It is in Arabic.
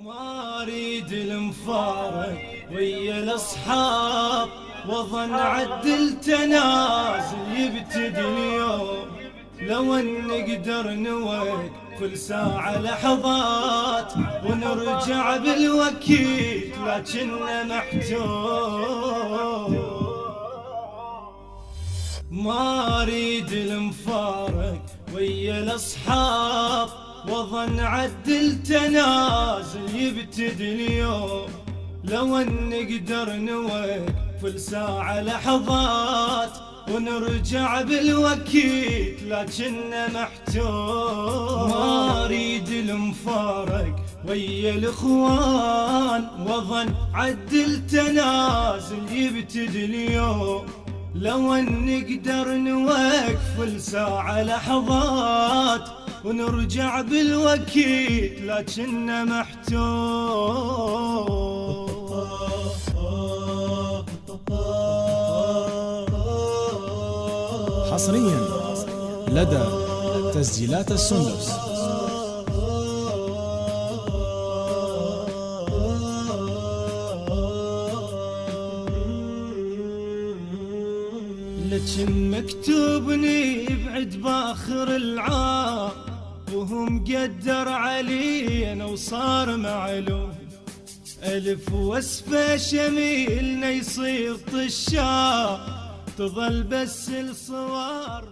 ما اريد المفارق ويا الاصحاب، واظن عدل تنازل يبتدي اليوم. لو ان نقدر نوقف كل ساعة لحظات ونرجع بالوكيل لكننا محتوم. ما اريد المفارق ويا الاصحاب، واظن عدل تنازل يبتدي اليوم. لو ان نقدر نوقف كل ساعة لحظات ونرجع بالوكيل لكننا محتوم. ما اريد المفارق ويا الاخوان، واظن عدل تنازل يبتدي اليوم. لو ان نقدر نوقف الساعة لحظات ونرجع بالوكيل لكننا محتوم. حصريا لدى تسجيلات السندس. لكن مكتوبني ابعد باخر العام، وهم قدر علينا وصار معلوم. ألف وصفة شميلنا يصير طشاق، تظل بس الصور